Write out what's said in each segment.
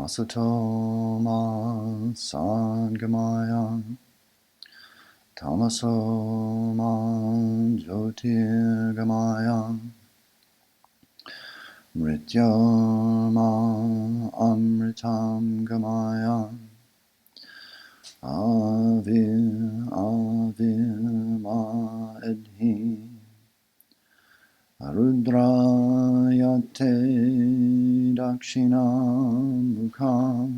Asato ma sangamaya tamaso ma jyotirgamaya mrityama amritam gamaya avir ma edhi arudrayate dakshinam mukham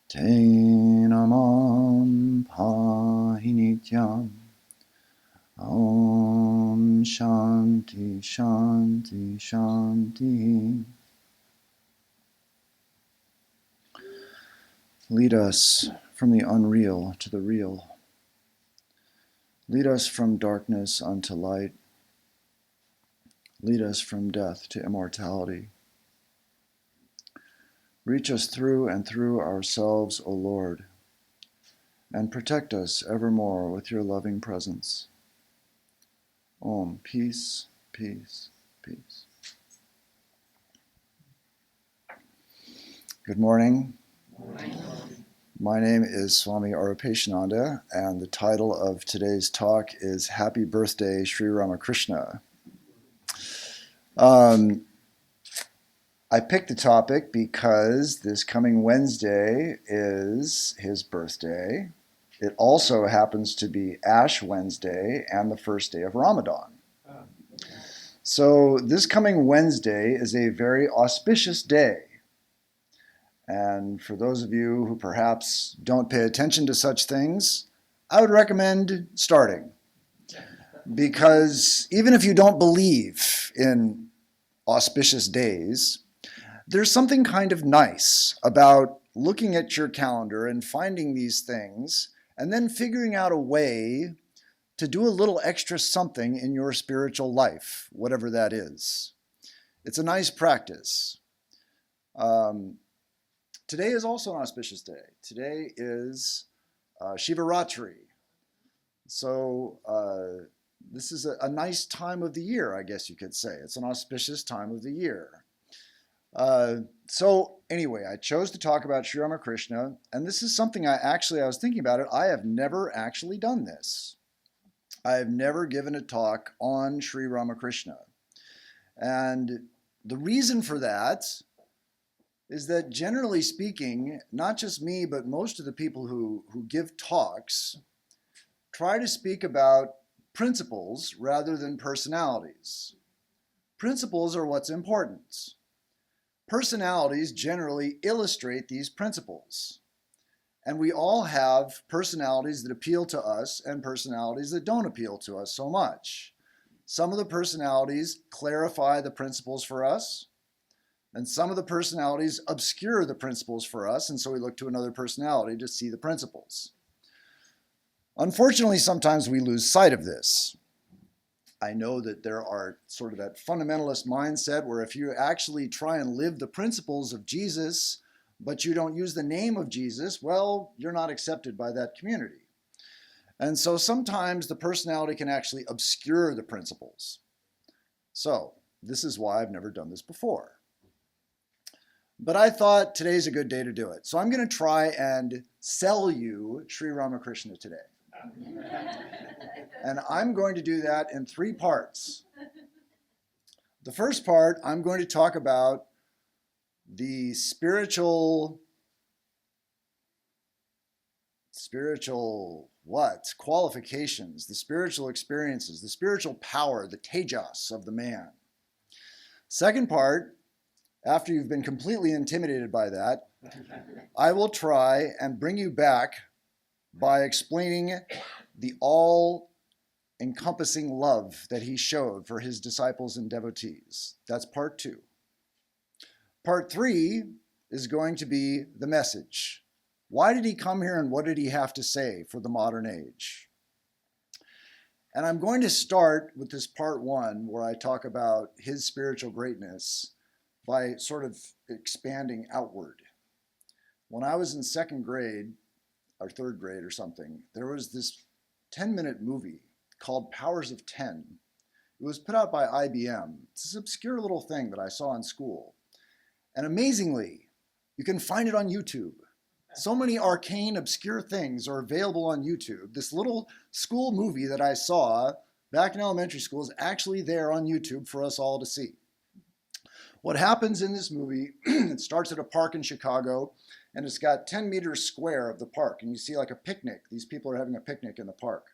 Tenamam Pahinityam Om Shanti Shanti Shanti. Lead us from the unreal to the real. Lead us from darkness unto light. Lead us from death to immortality. Reach us through and through ourselves, O Lord, and protect us evermore with your loving presence. Om, peace, peace, peace. Good morning. My name is Swami Arupeshananda, and the title of today's talk is Happy Birthday, Sri Ramakrishna. I picked the topic because this coming Wednesday is his birthday. It also happens to be Ash Wednesday and the first day of Ramadan. So this coming Wednesday is a very auspicious day. And for those of you who perhaps don't pay attention to such things, I would recommend starting. Because even if you don't believe in auspicious days, there's something kind of nice about looking at your calendar and finding these things and then figuring out a way to do a little extra something in your spiritual life, whatever that is. It's a nice practice. Today is also an auspicious day. Today is Shivaratri. So this is a nice time of the year, I guess you could say. It's an auspicious time of the year. So anyway, I chose to talk about Sri Ramakrishna, and this is something I was thinking about it. I have never actually done this. I have never given a talk on Sri Ramakrishna. And the reason for that is that generally speaking, not just me, but most of the people who give talks try to speak about principles rather than personalities. Principles are what's important. Personalities generally illustrate these principles. And we all have personalities that appeal to us and personalities that don't appeal to us so much. Some of the personalities clarify the principles for us, and some of the personalities obscure the principles for us, and so we look to another personality to see the principles. Unfortunately, sometimes we lose sight of this. I know that there are sort of that fundamentalist mindset where if you actually try and live the principles of Jesus, but you don't use the name of Jesus, well, you're not accepted by that community. And so sometimes the personality can actually obscure the principles. So this is why I've never done this before. But I thought today's a good day to do it. So I'm going to try and sell you Sri Ramakrishna today. And I'm going to do that in 3 parts. The first part, I'm going to talk about the spiritual qualifications, the spiritual experiences, the spiritual power, the tejas of the man. Second part, after you've been completely intimidated by that, I will try and bring you back by explaining the all-encompassing love that he showed for his disciples and devotees. That's part 2. Part 3 is going to be the message. Why did he come here and what did he have to say for the modern age? And I'm going to start with this part 1 where I talk about his spiritual greatness by sort of expanding outward. When I was in 2nd grade, or 3rd grade or something, there was this 10-minute movie called Powers of 10. It was put out by IBM. It's this obscure little thing that I saw in school. And amazingly, You can find it on YouTube. So many arcane, obscure things are available on YouTube. This little school movie that I saw back in elementary school is actually there on YouTube for us all to see. What happens in this movie, it starts at a park in Chicago, and it's got 10 meters square of the park, and you see like a picnic. These people are having a picnic in the park,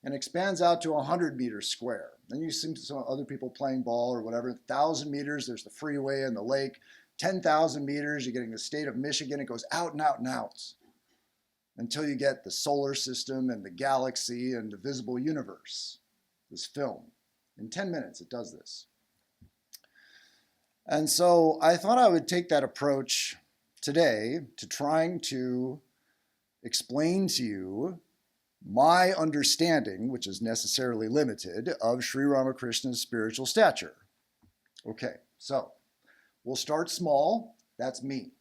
and expands out to 100 meters square. Then you see some other people playing ball or whatever. 1,000 meters, there's the freeway and the lake. 10,000 meters, you're getting the state of Michigan. It goes out and out and out until you get the solar system and the galaxy and the visible universe. This film, in 10 minutes, it does this. And so I thought I would take that approach today to trying to explain to you my understanding, which is necessarily limited, of Sri Ramakrishna's spiritual stature. Okay, so we'll start small. That's me.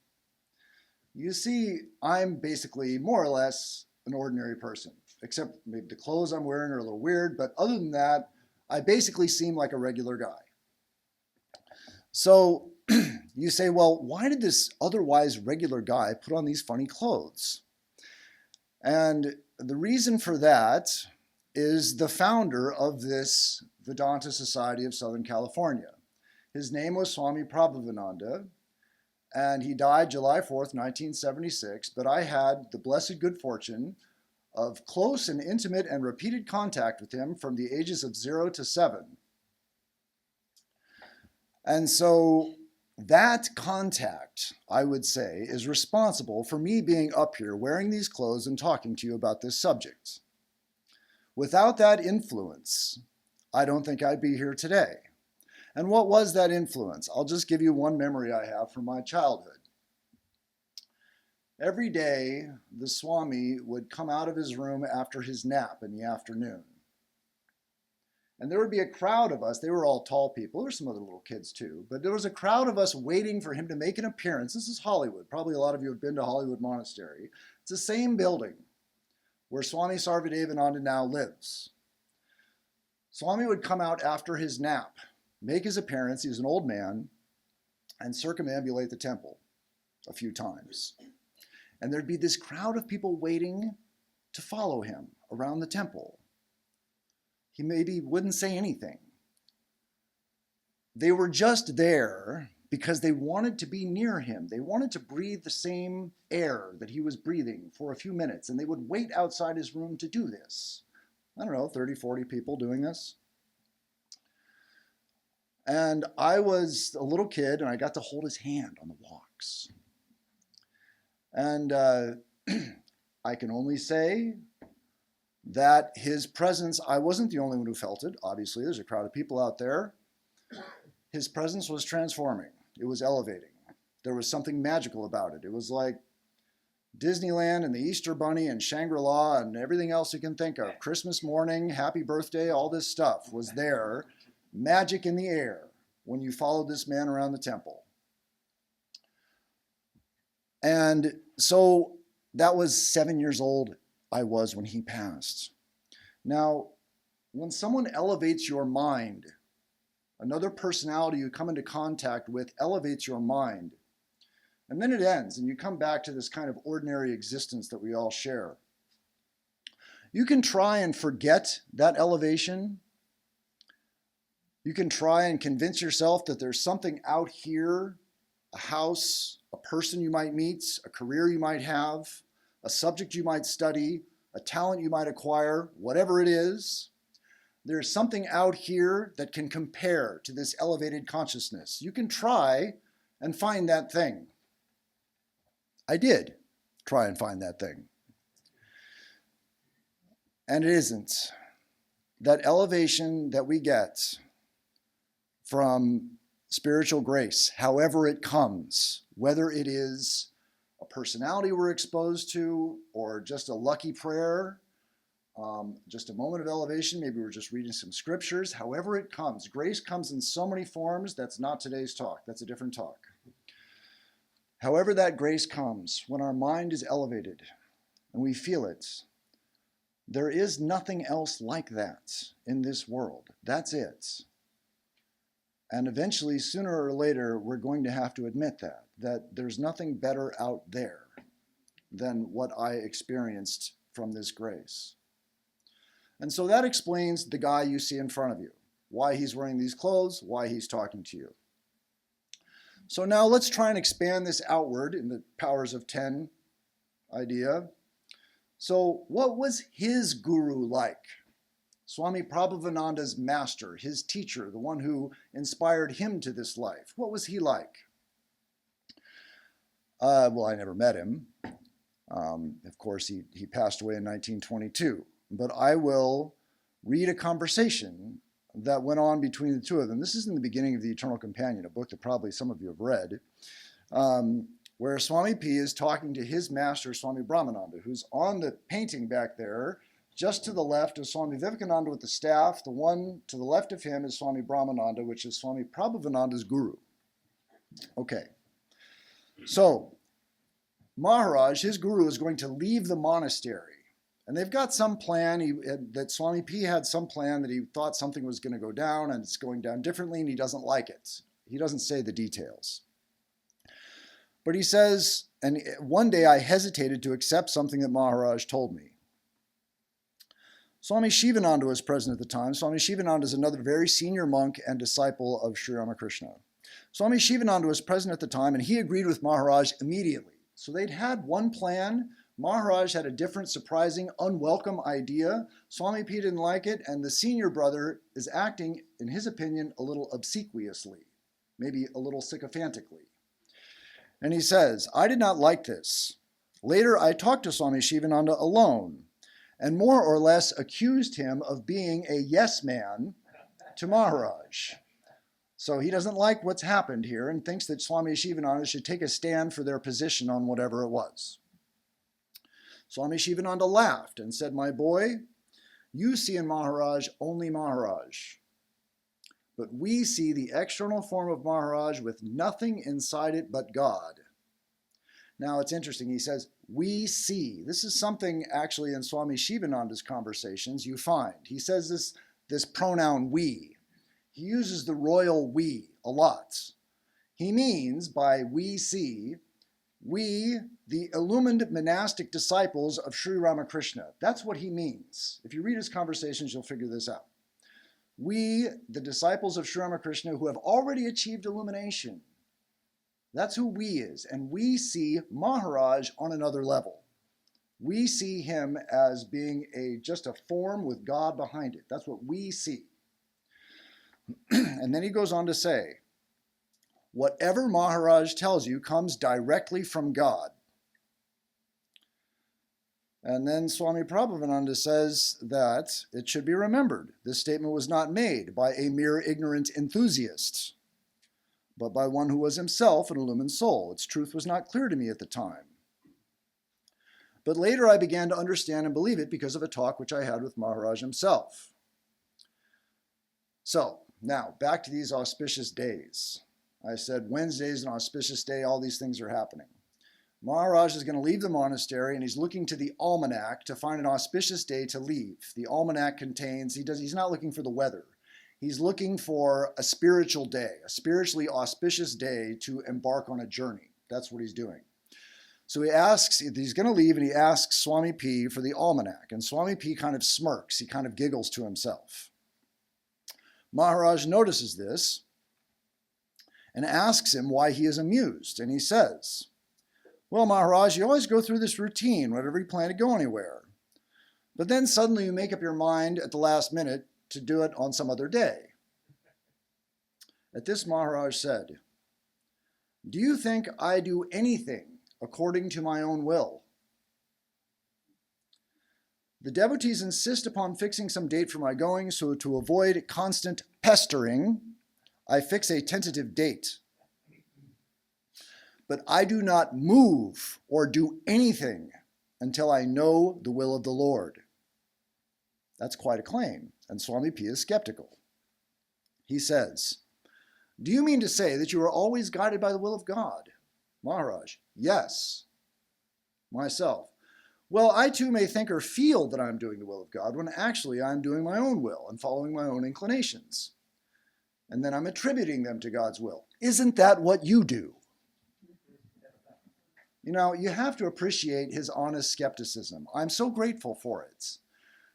You see, I'm basically more or less an ordinary person, except maybe the clothes I'm wearing are a little weird, but other than that, I basically seem like a regular guy. So you say, well, why did this otherwise regular guy put on these funny clothes? And the reason for that is the founder of this Vedanta Society of Southern California. His name was Swami Arupeshananda, and he died July 4th, 1976, but I had the blessed good fortune of close and intimate and repeated contact with him from the ages of 0 to 7. And so that contact, I would say, is responsible for me being up here wearing these clothes and talking to you about this subject. Without that influence, I don't think I'd be here today. And what was that influence? I'll just give you one memory I have from my childhood. Every day, the Swami would come out of his room after his nap in the afternoon. And there would be a crowd of us. They were all tall people. There were some other little kids too. But there was a crowd of us waiting for him to make an appearance. This is Hollywood. Probably a lot of you have been to Hollywood Monastery. It's the same building where Swami Sarvadevananda now lives. Swami would come out after his nap, make his appearance. He was an old man, and circumambulate the temple a few times. And there'd be this crowd of people waiting to follow him around the temple. He maybe wouldn't say anything. They were just there because they wanted to be near him. They wanted to breathe the same air that he was breathing for a few minutes, and they would wait outside his room to do this. I don't know, 30, 40 people doing this. And I was a little kid, and I got to hold his hand on the walks. And I can only say that his presence, I wasn't the only one who felt it. Obviously, there's a crowd of people out there. His presence was transforming. It was elevating. There was something magical about it. It was like Disneyland and the Easter Bunny and Shangri-La and everything else you can think of. Christmas morning, happy birthday, all this stuff was there. Magic in the air when you followed this man around the temple. And so that was 7 years old I was when he passed. Now, when someone elevates your mind, another personality you come into contact with elevates your mind, and then it ends, and you come back to this kind of ordinary existence that we all share. You can try and forget that elevation. You can try and convince yourself that there's something out here, a house, a person you might meet, a career you might have, a subject you might study, a talent you might acquire, whatever it is. There's something out here that can compare to this elevated consciousness. You can try and find that thing. I did try and find that thing. And it isn't. That elevation that we get from spiritual grace, however it comes, whether it is a personality we're exposed to or just a lucky prayer, just a moment of elevation, maybe we're just reading some scriptures, however it comes. Grace comes in so many forms. That's not today's talk. That's a different talk. However that grace comes, when our mind is elevated and we feel it, there is nothing else like that in this world. That's it. And eventually, sooner or later, we're going to have to admit that. that there's nothing better out there than what I experienced from this grace. And so that explains the guy you see in front of you, why he's wearing these clothes, why he's talking to you. So now let's try and expand this outward in the powers of 10 idea. So what was his guru like? Swami Prabhavananda's master, his teacher, the one who inspired him to this life. What was he like? Well, I never met him. Of course, he passed away in 1922. But I will read a conversation that went on between the two of them. This is in the beginning of The Eternal Companion, a book that probably some of you have read, where Swami P is talking to his master, Swami Brahmananda, who's on the painting back there. Just to the left is Swami Vivekananda with the staff. The one to the left of him is Swami Brahmananda, which is Swami Prabhavananda's guru. Okay. So, Maharaj, his guru, is going to leave the monastery. And they've got some plan that Swami P had some plan that he thought something was going to go down and it's going down differently and he doesn't like it. He doesn't say the details. But he says, and one day I hesitated to accept something that Maharaj told me. Swami Shivananda was present at the time. Swami Shivananda is another very senior monk and disciple of Sri Ramakrishna. Swami Shivananda was present at the time and he agreed with Maharaj immediately. So they'd had one plan. Maharaj had a different, surprising, unwelcome idea. Swami P didn't like it, and the senior brother is acting, in his opinion, a little obsequiously, maybe a little sycophantically. And he says, I did not like this. Later, I talked to Swami Shivananda alone, and more or less accused him of being a yes man to Maharaj. So he doesn't like what's happened here and thinks that Swami Shivananda should take a stand for their position on whatever it was. Swami Shivananda laughed and said, my boy, you see in Maharaj only Maharaj. But we see the external form of Maharaj with nothing inside it but God. Now it's interesting, he says, we see. This is something actually in Swami Shivananda's conversations you find. He says this pronoun we. He uses the royal we a lot. He means by we see, we, the illumined monastic disciples of Sri Ramakrishna. That's what he means. If you read his conversations, you'll figure this out. We, the disciples of Sri Ramakrishna who have already achieved illumination. That's who we is. And we see Maharaj on another level. We see him as being just a form with God behind it. That's what we see. And then he goes on to say, whatever Maharaj tells you comes directly from God. And then Swami Prabhavananda says that it should be remembered, this statement was not made by a mere ignorant enthusiast, but by one who was himself an illumined soul. Its truth was not clear to me at the time. But later I began to understand and believe it because of a talk which I had with Maharaj himself. So, now, back to these auspicious days. I said Wednesday is an auspicious day, all these things are happening. Maharaj is going to leave the monastery and he's looking to the almanac to find an auspicious day to leave. The almanac contains, he's not looking for the weather. He's looking for a spiritual day, a spiritually auspicious day to embark on a journey. That's what he's doing. So he's going to leave and he asks Swami P for the almanac. And Swami P kind of smirks, he kind of giggles to himself. Maharaj notices this and asks him why he is amused. And he says, well, Maharaj, you always go through this routine whenever you plan to go anywhere. But then suddenly you make up your mind at the last minute to do it on some other day. At this, Maharaj said, do you think I do anything according to my own will? The devotees insist upon fixing some date for my going, so to avoid constant pestering, I fix a tentative date. But I do not move or do anything until I know the will of the Lord. That's quite a claim, and Swami P is skeptical. He says, do you mean to say that you are always guided by the will of God? Maharaj, yes. Myself, well, I too may think or feel that I'm doing the will of God when actually I'm doing my own will and following my own inclinations. And then I'm attributing them to God's will. Isn't that what you do? You know, you have to appreciate his honest skepticism. I'm so grateful for it.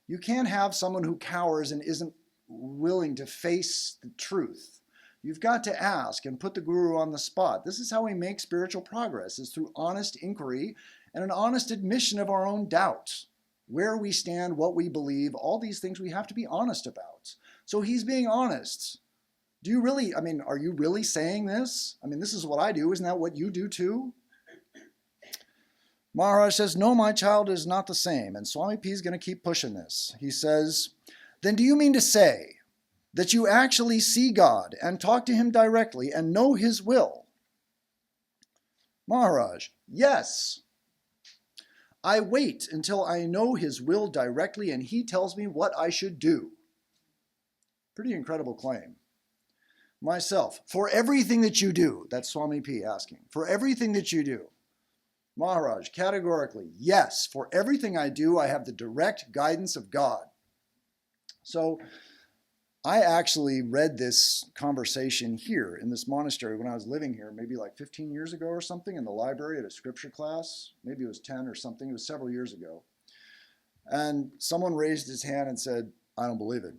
You can't have someone who cowers and isn't willing to face the truth. You've got to ask and put the guru on the spot. This is how we make spiritual progress, is through honest inquiry and an honest admission of our own doubt. Where we stand, what we believe, all these things we have to be honest about. So he's being honest. Do you really, are you really saying this? This is what I do. Isn't that what you do too? Maharaj says, no, my child, is not the same. And Swami P is going to keep pushing this. He says, then do you mean to say that you actually see God and talk to him directly and know his will? Maharaj, yes. I wait until I know his will directly and he tells me what I should do. Pretty incredible claim. Myself, for everything that you do, that's Swami P asking, for everything that you do. Maharaj, categorically, yes, for everything I do, I have the direct guidance of God. So I actually read this conversation here in this monastery when I was living here, maybe like 15 years ago or something, in the library at a scripture class. Maybe it was 10 or something. It was several years ago. And someone raised his hand and said, I don't believe it.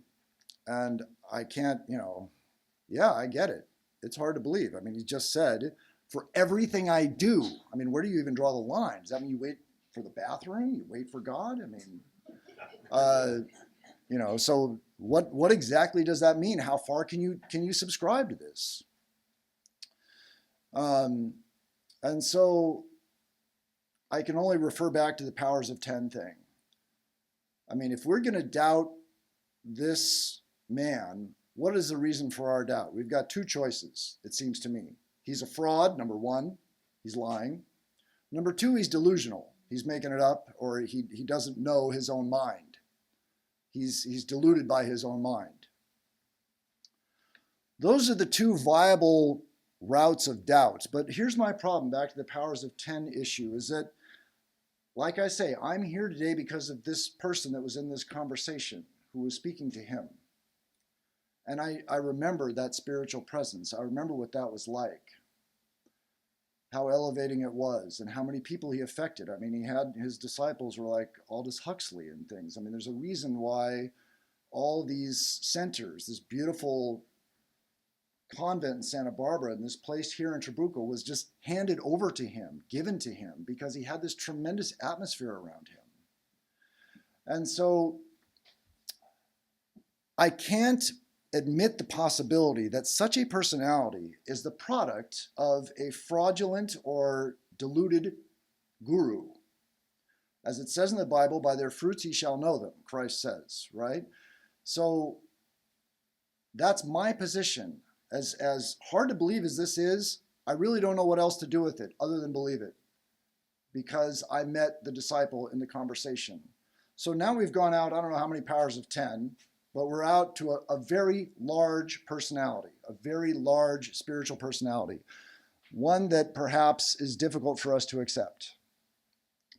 And I can't, yeah, I get it. It's hard to believe. He just said, for everything I do. Where do you even draw the line? Does that mean you wait for the bathroom? You wait for God? So what exactly does that mean? How far can you subscribe to this? And so I can only refer back to the powers of 10 thing. If we're going to doubt this man, what is the reason for our doubt? We've got two choices, it seems to me. He's a fraud, number one. He's lying. Number two, he's delusional. He's making it up, or he doesn't know his own mind. He's deluded by his own mind. Those are the two viable routes of doubt. But here's my problem, back to the powers of 10 issue, is that, like I say, I'm here today because of this person that was in this conversation who was speaking to him. And I remember that spiritual presence. I remember what that was like, how elevating it was, and how many people he affected. He had, his disciples were like Aldous Huxley and things. There's a reason why all these centers, this beautiful convent in Santa Barbara and this place here in Trabuco was just handed over to him, given to him, because he had this tremendous atmosphere around him. And so I can't admit the possibility that such a personality is the product of a fraudulent or deluded guru. As it says in the Bible, by their fruits ye shall know them, Christ says, right? So that's my position. As hard to believe as this is, I really don't know what else to do with it other than believe it, because I met the disciple in the conversation. So now we've gone out, I don't know how many powers of 10, but we're out to a very large personality, a very large spiritual personality, one that perhaps is difficult for us to accept.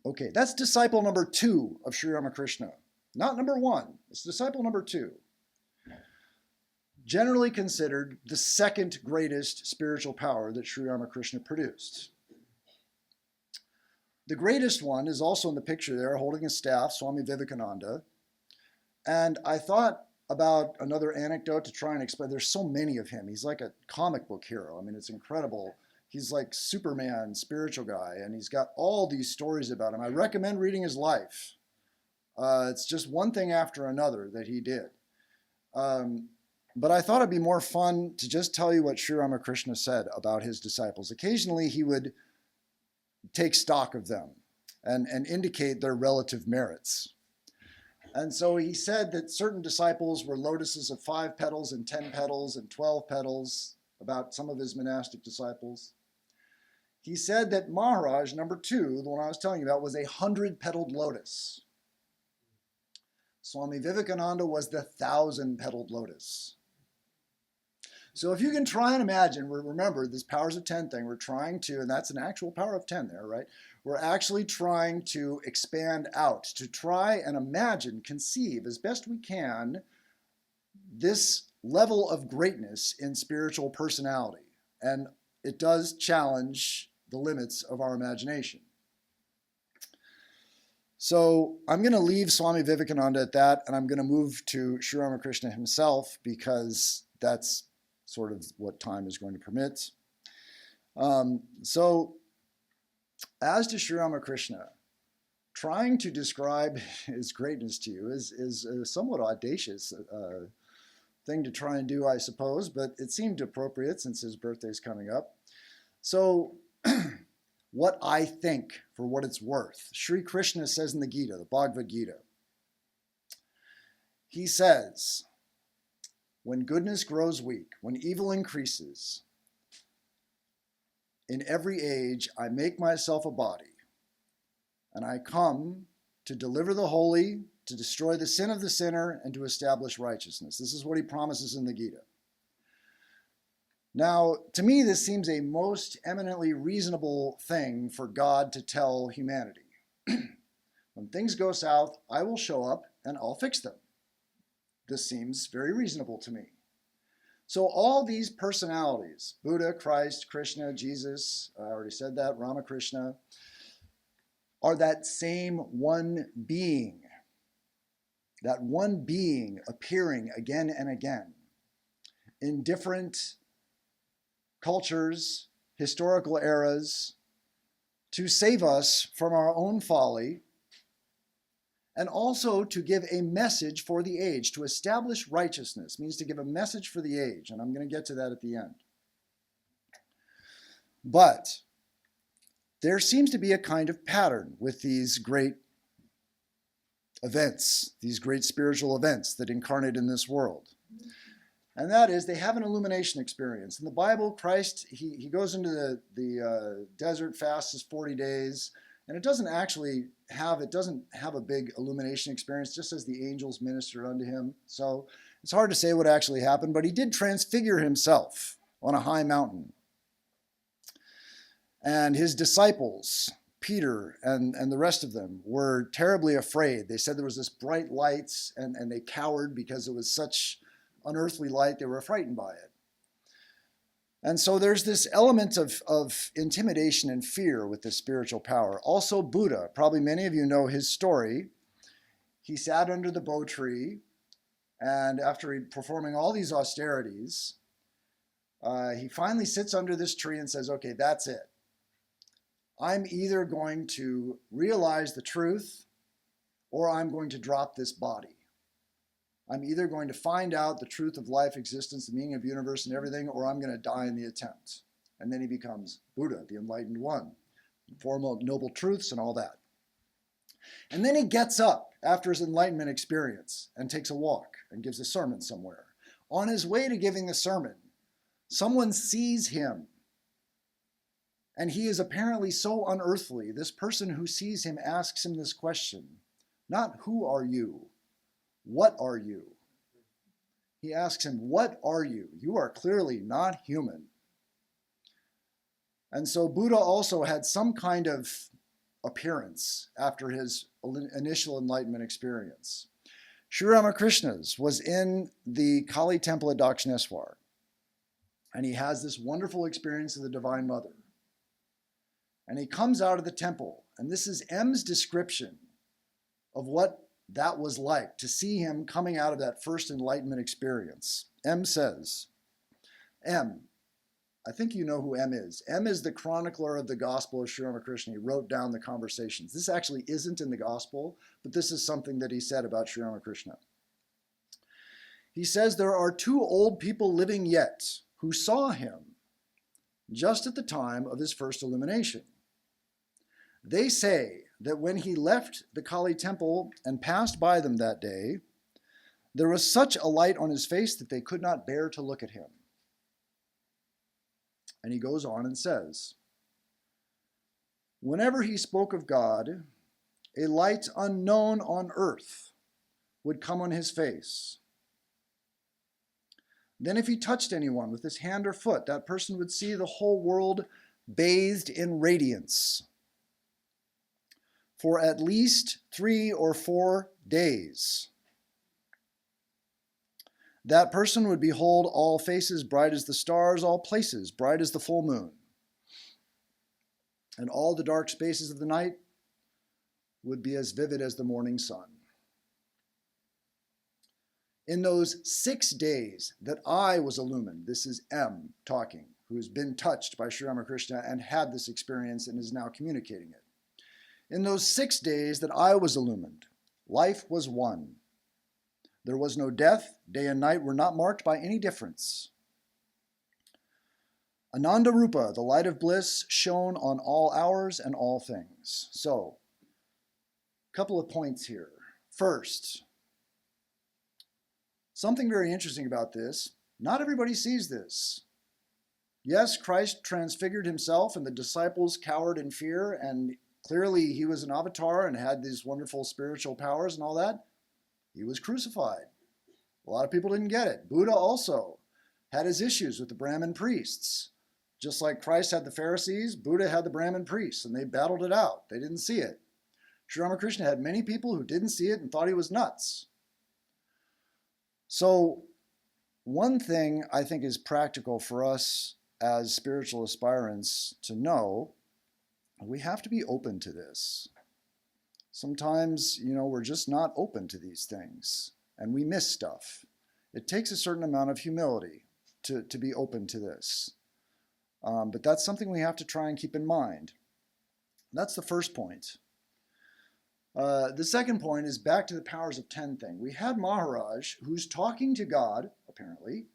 Okay, that's disciple number 2 of Sri Ramakrishna, not number 1. It's disciple number 2. Generally considered the second greatest spiritual power that Sri Ramakrishna produced. The greatest one is also in the picture there, holding a staff, Swami Vivekananda. And I thought about another anecdote to try and explain. There's so many of him. He's like a comic book hero. It's incredible. He's like Superman, spiritual guy, and he's got all these stories about him. I recommend reading his life. It's just one thing after another that he did. But I thought it'd be more fun to just tell you what Sri Ramakrishna said about his disciples. Occasionally he would take stock of them and indicate their relative merits. And so he said that certain disciples were lotuses of 5 petals and 10 petals and 12 petals, about some of his monastic disciples. He said that Maharaj, number 2, the one I was telling you about, was a 100-petaled lotus. Swami Vivekananda was the 1,000-petaled lotus. So if you can try and imagine, remember this powers of 10 thing, we're trying to, and that's an actual power of 10 there, right? We're actually trying to expand out, to try and imagine, conceive as best we can, this level of greatness in spiritual personality. And it does challenge the limits of our imagination. So I'm going to leave Swami Vivekananda at that, and I'm going to move to Sri Ramakrishna himself, because that's sort of what time is going to permit. So as to Sri Ramakrishna, trying to describe his greatness to you is a somewhat audacious thing to try and do, I suppose, but it seemed appropriate since his birthday is coming up. So what I think, for what it's worth, Sri Krishna says in the Gita, the Bhagavad Gita, he says, when goodness grows weak, when evil increases, in every age I make myself a body, and I come to deliver the holy, to destroy the sin of the sinner, and to establish righteousness. This is what he promises in the Gita. Now, to me, this seems a most eminently reasonable thing for God to tell humanity. When things go south, I will show up and I'll fix them. This seems very reasonable to me. So all these personalities, Buddha, Christ, Krishna, Jesus, I already said that, Ramakrishna, are that same one being. That one being appearing again and again in different cultures, historical eras, to save us from our own folly, and also to give a message for the age. To establish righteousness means to give a message for the age, and I'm going to get to that at the end. But there seems to be a kind of pattern with these great events, these great spiritual events that incarnate in this world. And that is, they have an illumination experience. In the Bible, Christ, he goes into the desert, fasts 40 days, and it doesn't have a big illumination experience, just as the angels ministered unto him. So it's hard to say what actually happened, but he did transfigure himself on a high mountain. And his disciples, Peter and the rest of them, were terribly afraid. They said there was this bright lights, and they cowered because it was such unearthly light. They were frightened by it. And so there's this element of intimidation and fear with this spiritual power. Also Buddha, probably many of you know his story. He sat under the bo tree, and after performing all these austerities, he finally sits under this tree and says, okay, that's it. I'm either going to realize the truth, or I'm going to drop this body. I'm either going to find out the truth of life, existence, the meaning of the universe and everything, or I'm going to die in the attempt. And then he becomes Buddha, the enlightened one, Four Noble Truths and all that. And then he gets up after his enlightenment experience and takes a walk and gives a sermon somewhere. On his way to giving the sermon, someone sees him. And he is apparently so unearthly. This person who sees him asks him this question, not who are you? What are you? He asks him, what are you? You are clearly not human. And so Buddha also had some kind of appearance after his initial enlightenment experience. Sri Ramakrishna's was in the Kali temple at Dakshineswar, and he has this wonderful experience of the Divine Mother. And he comes out of the temple, and this is M's description of what that was like, to see him coming out of that first enlightenment experience. M says, I think you know who M is. M is the chronicler of the Gospel of Sri Ramakrishna. He wrote down the conversations. This actually isn't in the Gospel, but this is something that he said about Sri Ramakrishna. He says, there are two old people living yet who saw him just at the time of his first illumination. They say that when he left the Kali temple and passed by them that day, there was such a light on his face that they could not bear to look at him. And he goes on and says, whenever he spoke of God, a light unknown on earth would come on his face. Then if he touched anyone with his hand or foot, that person would see the whole world bathed in radiance for at least 3 or 4 days. That person would behold all faces bright as the stars, all places bright as the full moon. And all the dark spaces of the night would be as vivid as the morning sun. In those 6 days that I was illumined, this is M talking, who's been touched by Sri Ramakrishna and had this experience and is now communicating it. In those 6 days that I was illumined, life was one. There was no death. Day and night were not marked by any difference. Ananda Rupa, the light of bliss, shone on all hours and all things. So, a couple of points here. First, something very interesting about this, not everybody sees this. Yes, Christ transfigured himself and the disciples cowered in fear, and clearly he was an avatar and had these wonderful spiritual powers and all that. He was crucified. A lot of people didn't get it. Buddha also had his issues with the Brahmin priests. Just like Christ had the Pharisees, Buddha had the Brahmin priests, and they battled it out. They didn't see it. Sri Ramakrishna had many people who didn't see it and thought he was nuts. So one thing I think is practical for us as spiritual aspirants to know, we have to be open to this. Sometimes, we're just not open to these things and we miss stuff. It takes a certain amount of humility to be open to this. But that's something we have to try and keep in mind. That's the first point. The second point is back to the powers of 10 thing. We had Maharaj, who's talking to God, apparently,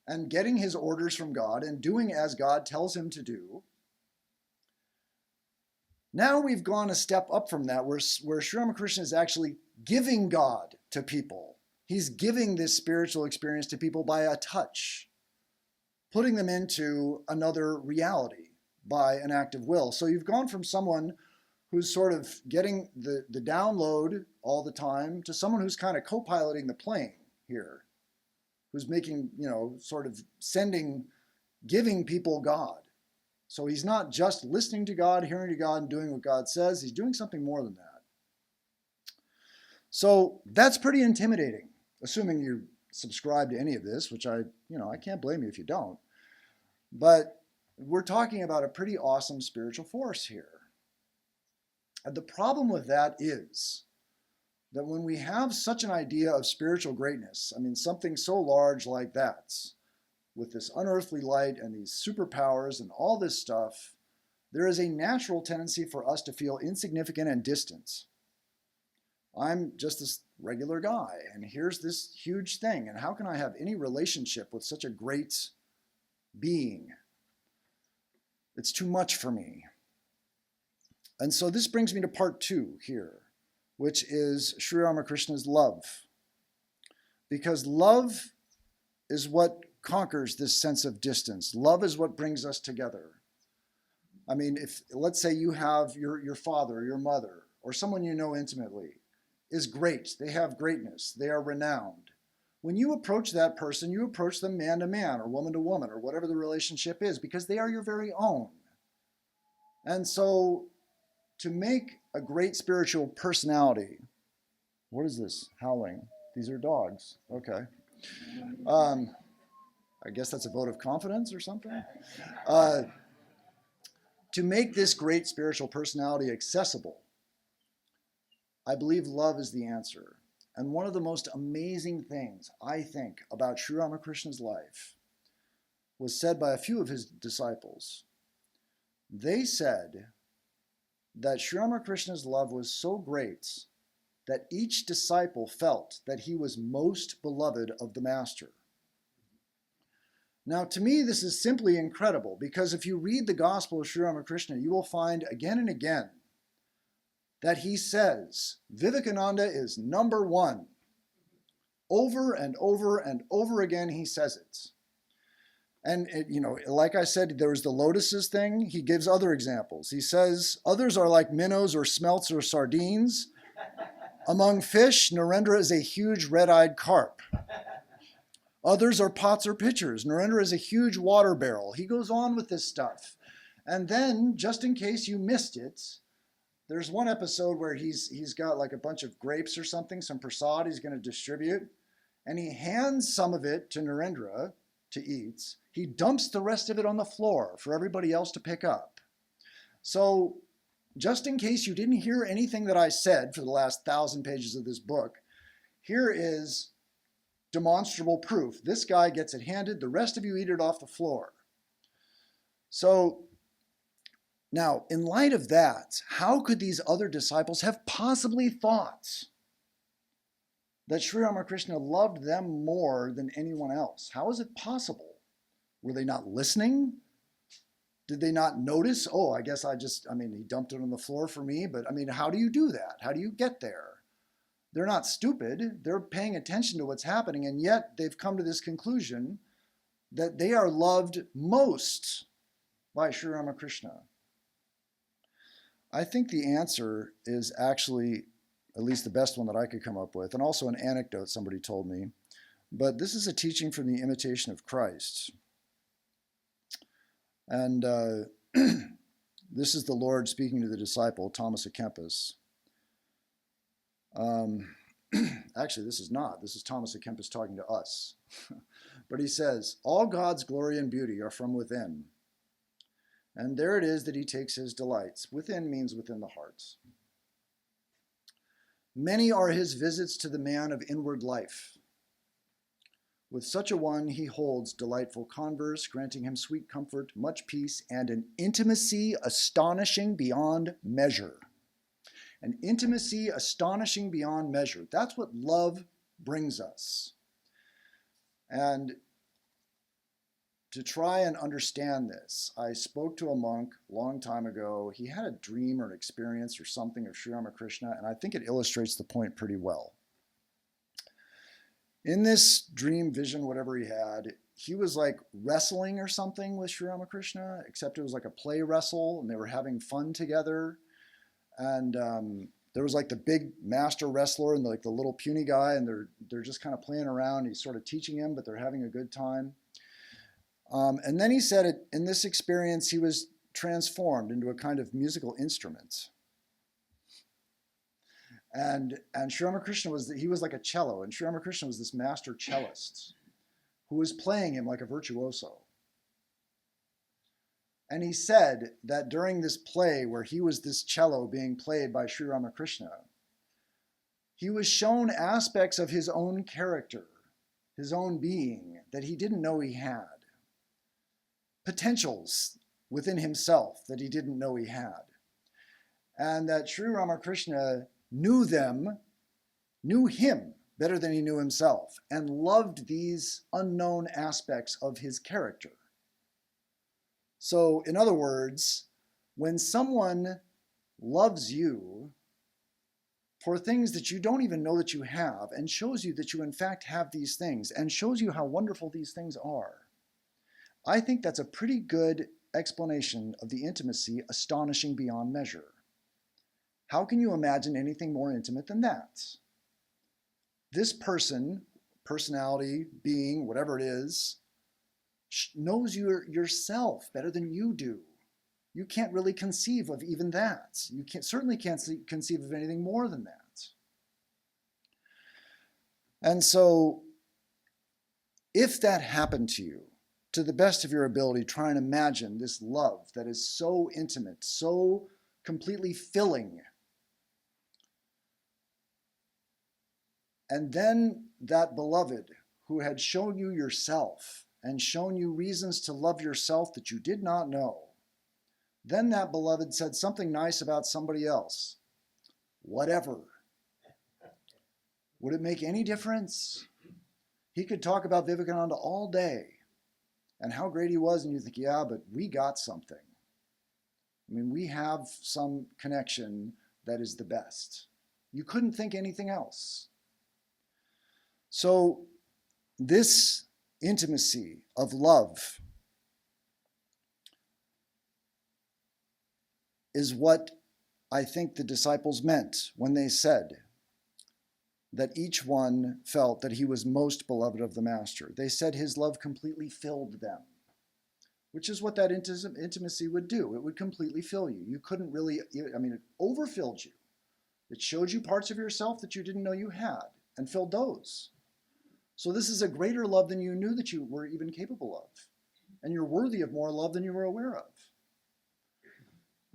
and getting his orders from God and doing as God tells him to do. Now we've gone a step up from that, where Sri Ramakrishna is actually giving God to people. He's giving this spiritual experience to people by a touch, putting them into another reality by an act of will. So you've gone from someone who's sort of getting the download all the time to someone who's kind of co-piloting the plane here, who's making, sort of giving people God. So he's not just listening to God, hearing to God, and doing what God says. He's doing something more than that. So that's pretty intimidating, assuming you subscribe to any of this, which I can't blame you if you don't. But we're talking about a pretty awesome spiritual force here. And the problem with that is that when we have such an idea of spiritual greatness, something so large like that, with this unearthly light and these superpowers and all this stuff, there is a natural tendency for us to feel insignificant and distant. I'm just this regular guy, and here's this huge thing, and how can I have any relationship with such a great being? It's too much for me. And so this brings me to part 2 here, which is Sri Ramakrishna's love. Because love is what conquers this sense of distance. Love is what brings us together. If, let's say you have your father or your mother or someone you know intimately is great. They have greatness. They are renowned. When you approach that person, you approach them man to man or woman to woman or whatever the relationship is, because they are your very own. And so to make a great spiritual personality, what is this howling? These are dogs. Okay. I guess that's a vote of confidence or something. To make this great spiritual personality accessible, I believe love is the answer. And one of the most amazing things, I think, about Sri Ramakrishna's life was said by a few of his disciples. They said that Sri Ramakrishna's love was so great that each disciple felt that he was most beloved of the Master. Now, to me, this is simply incredible, because if you read the Gospel of Sri Ramakrishna, you will find again and again that he says, Vivekananda is number one. Over and over and over again, he says it. And, like I said, there was the lotuses thing. He gives other examples. He says, others are like minnows or smelts or sardines. Among fish, Narendra is a huge red-eyed carp. Others are pots or pitchers. Narendra is a huge water barrel. He goes on with this stuff. And then, just in case you missed it, there's one episode where he's got like a bunch of grapes or something, some prasad he's going to distribute, and he hands some of it to Narendra to eat. He dumps the rest of it on the floor for everybody else to pick up. So just in case you didn't hear anything that I said for the last 1,000 pages of this book, here is demonstrable proof. This guy gets it handed, the rest of you eat it off the floor. So now, in light of that, how could these other disciples have possibly thought that Sri Ramakrishna loved them more than anyone else? How is it possible? Were they not listening? Did they not notice? Oh, I guess he dumped it on the floor for me, but how do you do that? How do you get there? They're not stupid. They're paying attention to what's happening, and yet they've come to this conclusion that they are loved most by Sri Ramakrishna. I think the answer is actually at least the best one that I could come up with, and also an anecdote somebody told me. But this is a teaching from the Imitation of Christ. And this is the Lord speaking to the disciple, Thomas à Kempis. Actually, this is not. This is Thomas à Kempis talking to us. But he says, all God's glory and beauty are from within. And there it is that he takes his delights. Within means within the hearts. Many are his visits to the man of inward life. With such a one he holds delightful converse, granting him sweet comfort, much peace, and an intimacy astonishing beyond measure. An intimacy astonishing beyond measure. That's what love brings us. And to try and understand this, I spoke to a monk a long time ago. He had a dream or an experience or something of Sri Ramakrishna, and I think it illustrates the point pretty well. In this dream, vision, whatever he had, he was like wrestling or something with Sri Ramakrishna, except it was like a play wrestle, and they were having fun together. And there was like the big master wrestler and like the little puny guy, and they're just kind of playing around. He's sort of teaching him, but they're having a good time. And then he said in this experience, he was transformed into a kind of musical instrument. And Sri Ramakrishna was like a cello, and Sri Ramakrishna was this master cellist who was playing him like a virtuoso. And he said that during this play where he was this cello being played by Sri Ramakrishna, he was shown aspects of his own character, his own being, that he didn't know he had. Potentials within himself that he didn't know he had. And that Sri Ramakrishna knew him better than he knew himself, and loved these unknown aspects of his character. So, in other words, when someone loves you for things that you don't even know that you have, and shows you that you in fact have these things, and shows you how wonderful these things are, I think that's a pretty good explanation of the intimacy astonishing beyond measure. How can you imagine anything more intimate than that? This person, personality, being, whatever it is, knows yourself better than you do. You can't really conceive of even that. You certainly can't conceive of anything more than that. And so, if that happened to you, to the best of your ability, try and imagine this love that is so intimate, so completely filling. And then that beloved who had shown you yourself and shown you reasons to love yourself that you did not know, then that beloved said something nice about somebody else. Whatever. Would it make any difference? He could talk about Vivekananda all day and how great he was, and you think, yeah, but we got something. We have some connection that is the best. You couldn't think anything else. So this intimacy of love is what I think the disciples meant when they said that each one felt that he was most beloved of the Master. They said his love completely filled them, which is what that intimacy would do. It would completely fill you. You couldn't really, it overfilled you. It showed you parts of yourself that you didn't know you had and filled those. So this is a greater love than you knew that you were even capable of. And you're worthy of more love than you were aware of.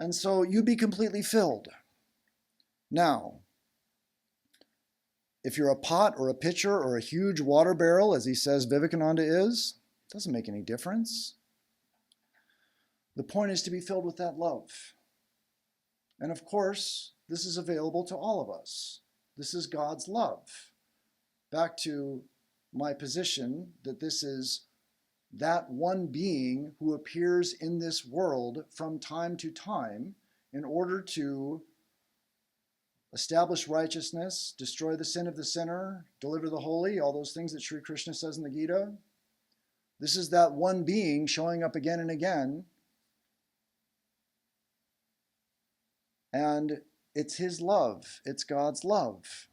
And so you'd be completely filled. Now, if you're a pot or a pitcher or a huge water barrel, as he says Vivekananda is, it doesn't make any difference. The point is to be filled with that love. And of course, this is available to all of us. This is God's love. Back to my position that this is that one being who appears in this world from time to time in order to establish righteousness, destroy the sin of the sinner, deliver the holy, all those things that Sri Krishna says in the Gita. This is that one being showing up again and again. And it's his love. It's God's love.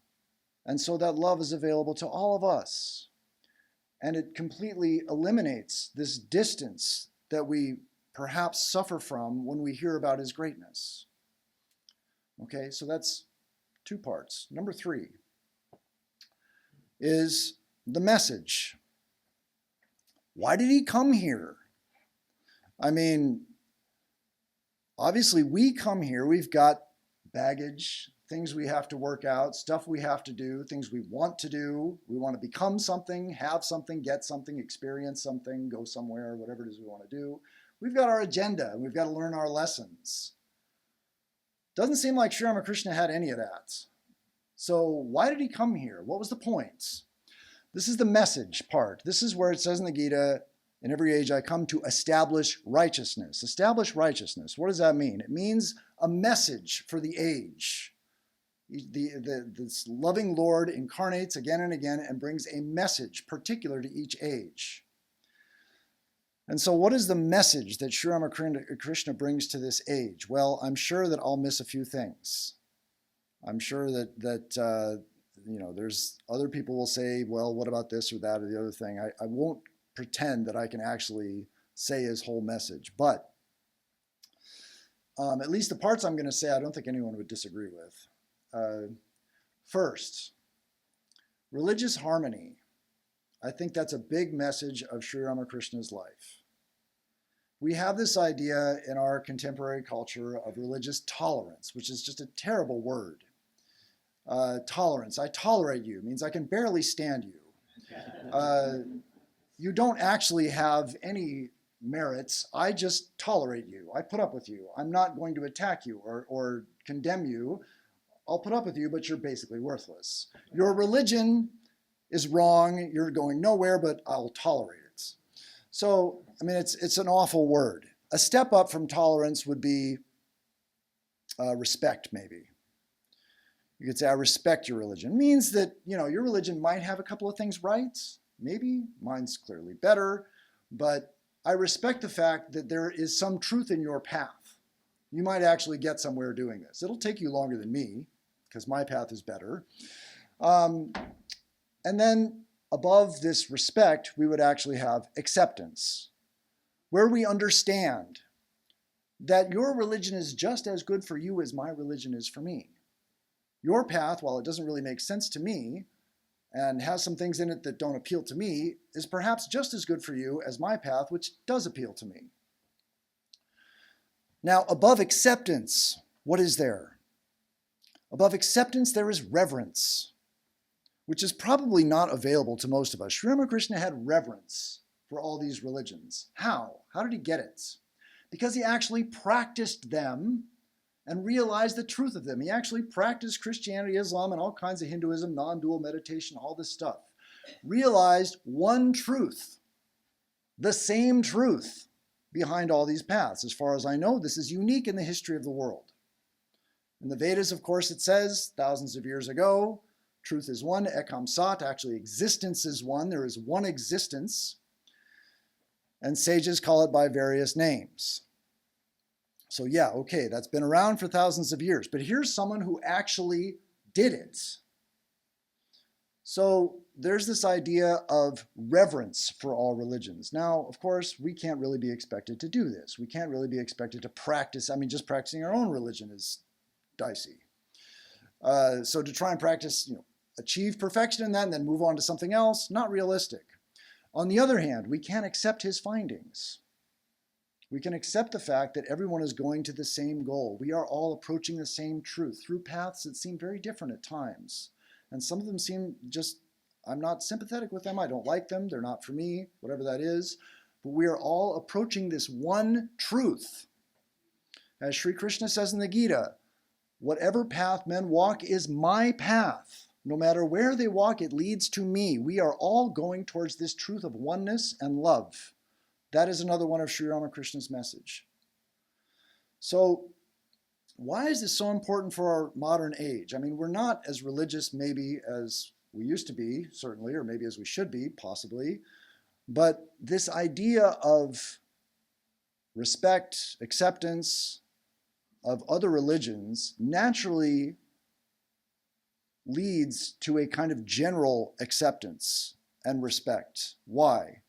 And so that love is available to all of us. And it completely eliminates this distance that we perhaps suffer from when we hear about his greatness. Okay, so that's two parts. Number 3 is the message. Why did he come here? I mean, obviously we come here, we've got baggage, things we have to work out, stuff we have to do, things we want to do. We want to become something, have something, get something, experience something, go somewhere, whatever it is we want to do. We've got our agenda, and we've got to learn our lessons. Doesn't seem like Sri Ramakrishna had any of that. So why did he come here? What was the point? This is the message part. This is where it says in the Gita, in every age I come to establish righteousness. Establish righteousness. What does that mean? It means a message for the age. This loving Lord incarnates again and again and brings a message particular to each age. And so what is the message that Sri Ramakrishna brings to this age? Well, I'm sure that I'll miss a few things. I'm sure that there's other people will say, well, what about this or that or the other thing? I won't pretend that I can actually say his whole message. But at least the parts I'm going to say, I don't think anyone would disagree with. First, religious harmony. I think that's a big message of Sri Ramakrishna's life. We have this idea in our contemporary culture of religious tolerance, which is just a terrible word. Tolerance, I tolerate you, means I can barely stand you. You don't actually have any merits. I just tolerate you. I put up with you. I'm not going to attack you or condemn you. I'll put up with you, but you're basically worthless. Your religion is wrong. You're going nowhere, but I'll tolerate it. So, I mean, it's an awful word. A step up from tolerance would be respect, maybe. You could say, I respect your religion. It means that, your religion might have a couple of things right. Maybe mine's clearly better, but I respect the fact that there is some truth in your path. You might actually get somewhere doing this. It'll take you longer than me because my path is better. And then above this respect, we would actually have acceptance, where we understand that your religion is just as good for you as my religion is for me. Your path, while it doesn't really make sense to me and has some things in it that don't appeal to me, is perhaps just as good for you as my path, which does appeal to me. Now, above acceptance, what is there? Above acceptance, there is reverence, which is probably not available to most of us. Sri Ramakrishna had reverence for all these religions. How? How did he get it? Because he actually practiced them and realized the truth of them. He actually practiced Christianity, Islam, and all kinds of Hinduism, non-dual meditation, all this stuff. Realized one truth, the same truth behind all these paths. As far as I know, this is unique in the history of the world. In the Vedas, of course, it says, thousands of years ago, truth is one, ekam sat, actually existence is one. There is one existence. And sages call it by various names. So yeah, okay, that's been around for thousands of years. But here's someone who actually did it. So there's this idea of reverence for all religions. Now, of course, we can't really be expected to do this. We can't really be expected to practice. I mean, just practicing our own religion is dicey. So to try and practice, achieve perfection in that and then move on to something else, not realistic. On the other hand, we can't accept his findings. We can accept the fact that everyone is going to the same goal. We are all approaching the same truth through paths that seem very different at times. And some of them seem just, I'm not sympathetic with them. I don't like them. They're not for me, whatever that is. But we are all approaching this one truth. As Sri Krishna says in the Gita, whatever path men walk is my path. No matter where they walk, it leads to me. We are all going towards this truth of oneness and love. That is another one of Sri Ramakrishna's message. So why is this so important for our modern age? I mean, we're not as religious maybe as we used to be, certainly, or maybe as we should be, possibly. But this idea of respect, acceptance of other religions naturally leads to a kind of general acceptance and respect. Why?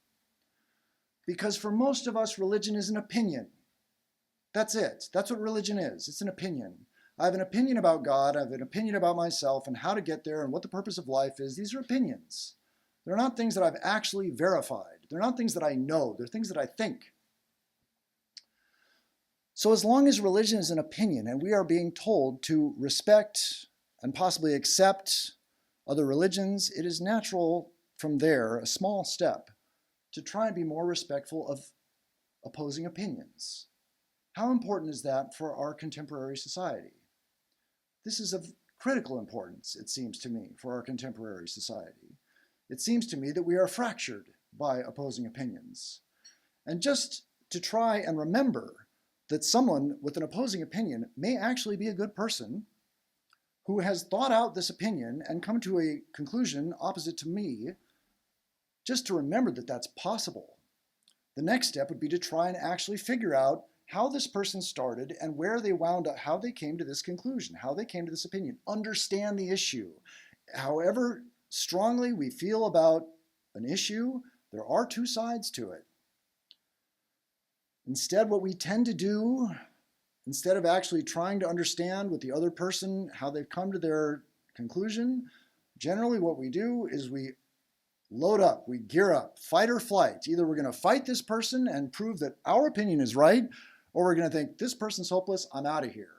Because for most of us, religion is an opinion. That's it. That's what religion is. It's an opinion. I have an opinion about God. I have an opinion about myself and how to get there and what the purpose of life is. These are opinions. They're not things that I've actually verified. They're not things that I know. They're things that I think. So as long as religion is an opinion and we are being told to respect and possibly accept other religions, it is natural from there, a small step, to try and be more respectful of opposing opinions. How important is that for our contemporary society? This is of critical importance, it seems to me, for our contemporary society. It seems to me that we are fractured by opposing opinions. And just to try and remember that someone with an opposing opinion may actually be a good person who has thought out this opinion and come to a conclusion opposite to me, just to remember that that's possible. The next step would be to try and actually figure out how this person started and where they wound up, how they came to this conclusion, how they came to this opinion. Understand the issue. However strongly we feel about an issue, there are two sides to it. Instead, what we tend to do, instead of actually trying to understand with the other person how they've come to their conclusion, generally what we do is we load up, we gear up, fight or flight. Either we're going to fight this person and prove that our opinion is right, or we're going to think this person's hopeless, I'm out of here.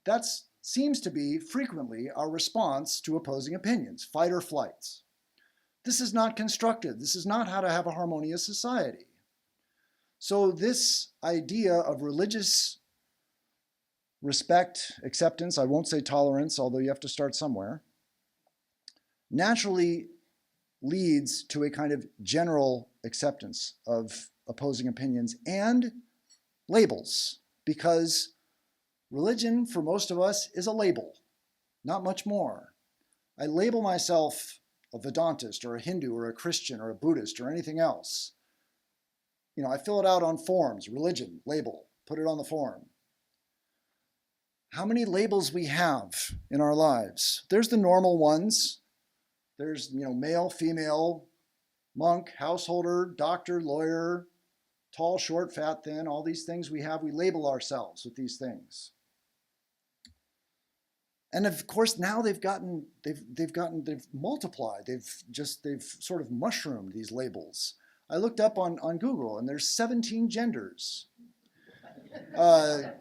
That seems to be frequently our response to opposing opinions, fight or flight. This is not constructive. This is not how to have a harmonious society. So this idea of religious respect, acceptance, I won't say tolerance, although you have to start somewhere, naturally leads to a kind of general acceptance of opposing opinions and labels, because religion for most of us is a label, not much more. I label myself a Vedantist or a Hindu or a Christian or a Buddhist or anything else. You know, I fill it out on forms, religion, label, put it on the form. How many labels we have in our lives? There's the normal ones. There's, male, female, monk, householder, doctor, lawyer, tall, short, fat, thin, all these things we have, we label ourselves with these things. And of course, now they've multiplied, they've sort of mushroomed these labels. I looked up on Google and there's 17 genders. There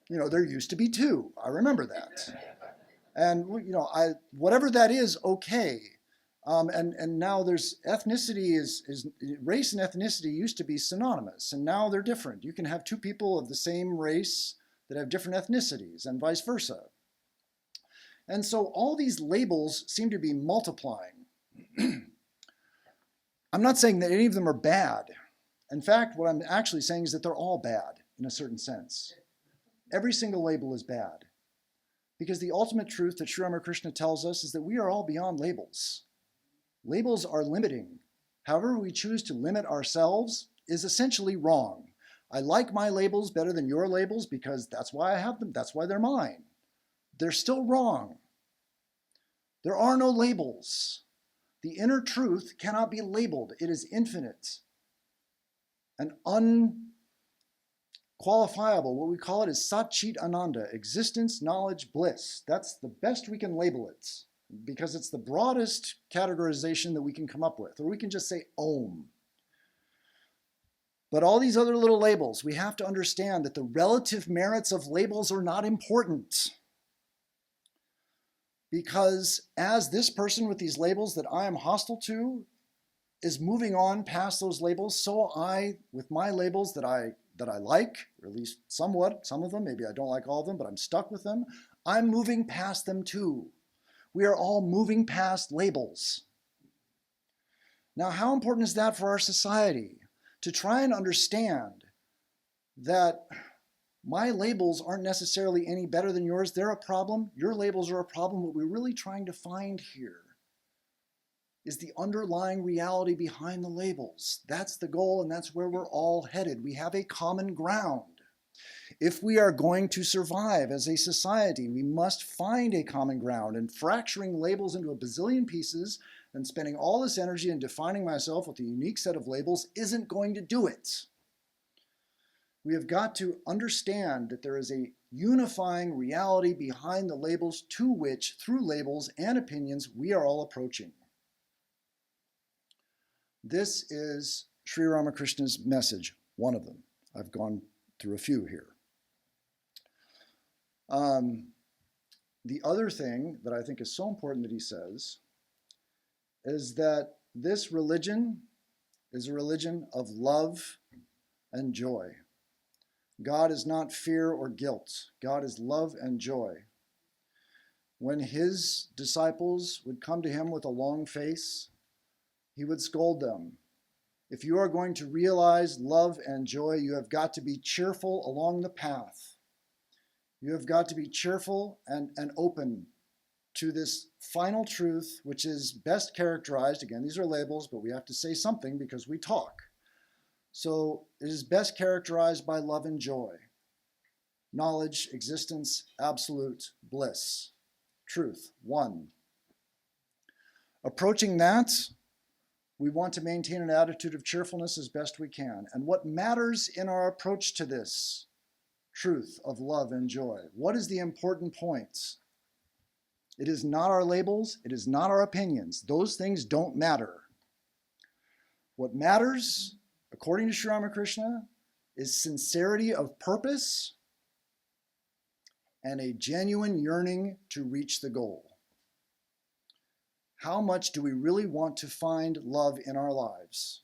used to be 2. I remember that. And, whatever that is, okay. And now there's ethnicity is race and ethnicity used to be synonymous, and now they're different. You can have 2 people of the same race that have different ethnicities and vice versa. And so all these labels seem to be multiplying. I'm not saying that any of them are bad. In fact, what I'm actually saying is that they're all bad in a certain sense. Every single label is bad. Because the ultimate truth that Sri Ramakrishna tells us is that we are all beyond labels. Labels are limiting. However we choose to limit ourselves is essentially wrong. I like my labels better than your labels because that's why I have them. That's why they're mine. They're still wrong. There are no labels. The inner truth cannot be labeled. It is infinite and unqualifiable. What we call it is Sat Chit Ananda, existence, knowledge, bliss. That's the best we can label it because it's the broadest categorization that we can come up with. Or we can just say Om. But all these other little labels, we have to understand that the relative merits of labels are not important. Because as this person with these labels that I am hostile to is moving on past those labels, so I, with my labels that I like, or at least somewhat, some of them, maybe I don't like all of them, but I'm stuck with them, I'm moving past them too. We are all moving past labels. Now, how important is that for our society? To try and understand that my labels aren't necessarily any better than yours. They're a problem. Your labels are a problem. What we're really trying to find here is the underlying reality behind the labels. That's the goal, and that's where we're all headed. We have a common ground. If we are going to survive as a society, we must find a common ground, and fracturing labels into a bazillion pieces and spending all this energy in defining myself with a unique set of labels isn't going to do it. We have got to understand that there is a unifying reality behind the labels to which, through labels and opinions, we are all approaching. This is Sri Ramakrishna's message, one of them. I've gone through a few here. The other thing that I think is so important that he says is that this religion is a religion of love and joy. God is not fear or guilt. God is love and joy. When his disciples would come to him with a long face, he would scold them. If you are going to realize love and joy, you have got to be cheerful along the path. You have got to be cheerful and open to this final truth, which is best characterized, again, these are labels, but we have to say something because we talk. So it is best characterized by love and joy, knowledge, existence, absolute bliss, truth, one. Approaching that, we want to maintain an attitude of cheerfulness as best we can. And what matters in our approach to this truth of love and joy? What is the important point? It is not our labels. It is not our opinions. Those things don't matter. What matters, according to Sri Ramakrishna, is sincerity of purpose and a genuine yearning to reach the goal. How much do we really want to find love in our lives?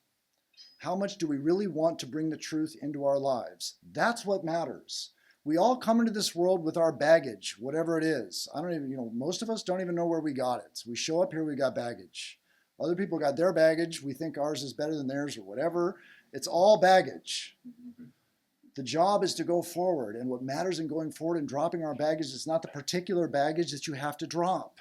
How much do we really want to bring the truth into our lives? That's what matters. We all come into this world with our baggage, whatever it is. I don't even, most of us don't even know where we got it. We show up here, we got baggage. Other people got their baggage. We think ours is better than theirs or whatever. It's all baggage. The job is to go forward. And what matters in going forward and dropping our baggage is not the particular baggage that you have to drop.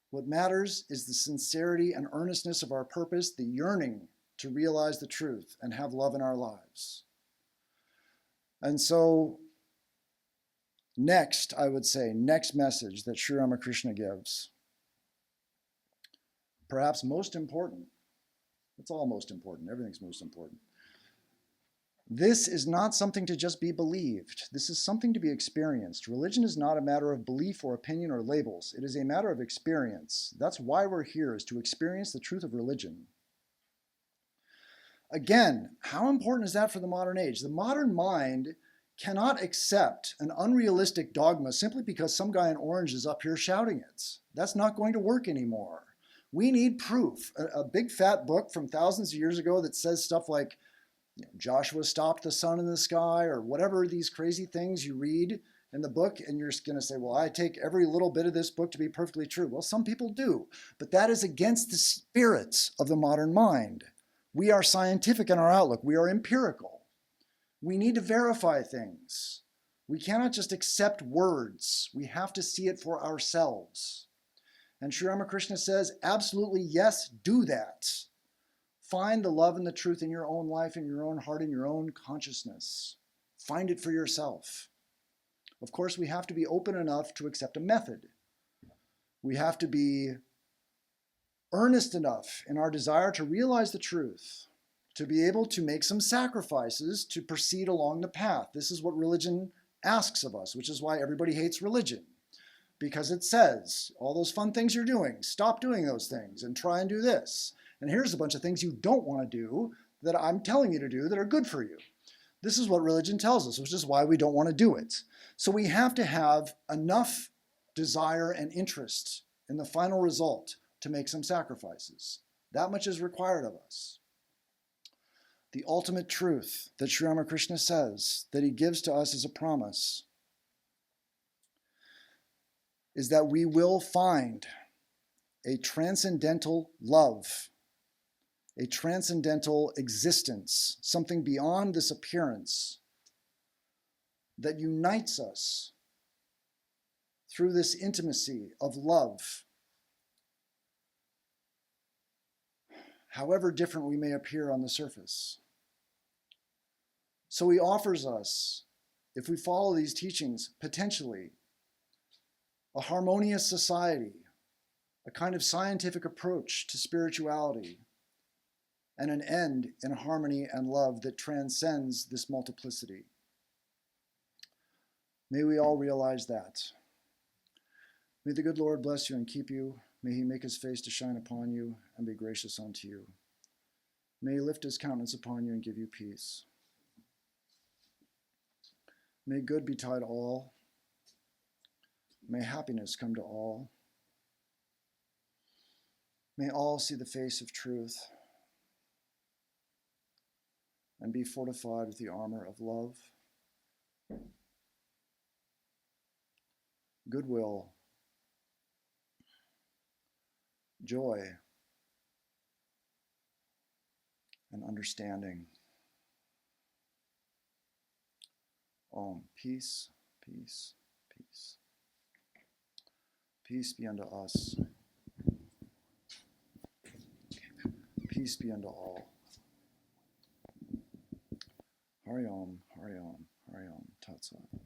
What matters is the sincerity and earnestness of our purpose, the yearning to realize the truth and have love in our lives. And so next, I would say, next message that Sri Ramakrishna gives, perhaps most important. It's all most important. Everything's most important. This is not something to just be believed. This is something to be experienced. Religion is not a matter of belief or opinion or labels. It is a matter of experience. That's why we're here, is to experience the truth of religion. Again, how important is that for the modern age? The modern mind cannot accept an unrealistic dogma simply because some guy in orange is up here shouting it. That's not going to work anymore. We need proof. A big fat book from thousands of years ago that says stuff like, Joshua stopped the sun in the sky, or whatever these crazy things you read in the book, and you're just going to say, well, I take every little bit of this book to be perfectly true. Well, some people do, but that is against the spirit of the modern mind. We are scientific in our outlook. We are empirical. We need to verify things. We cannot just accept words. We have to see it for ourselves. And Sri Ramakrishna says, absolutely, yes, do that. Find the love and the truth in your own life, in your own heart, in your own consciousness. Find it for yourself. Of course, we have to be open enough to accept a method. We have to be earnest enough in our desire to realize the truth, to be able to make some sacrifices to proceed along the path. This is what religion asks of us, which is why everybody hates religion. Because it says, all those fun things you're doing, stop doing those things and try and do this. And here's a bunch of things you don't want to do, that I'm telling you to do that are good for you. This is what religion tells us, which is why we don't want to do it. So we have to have enough desire and interest in the final result to make some sacrifices. That much is required of us. The ultimate truth that Sri Ramakrishna says, that he gives to us as a promise, is that we will find a transcendental love, a transcendental existence, something beyond this appearance that unites us through this intimacy of love, however different we may appear on the surface. So he offers us, if we follow these teachings, potentially a harmonious society, a kind of scientific approach to spirituality, and an end in harmony and love that transcends this multiplicity. May we all realize that. May the good Lord bless you and keep you. May he make his face to shine upon you and be gracious unto you. May he lift his countenance upon you and give you peace. May good betide all. May happiness come to all. May all see the face of truth and be fortified with the armor of love, goodwill, joy, and understanding. Peace, peace, peace. Peace be unto us. Peace be unto all. Hari Om, Hari Om, Hari Om, Tat Sat.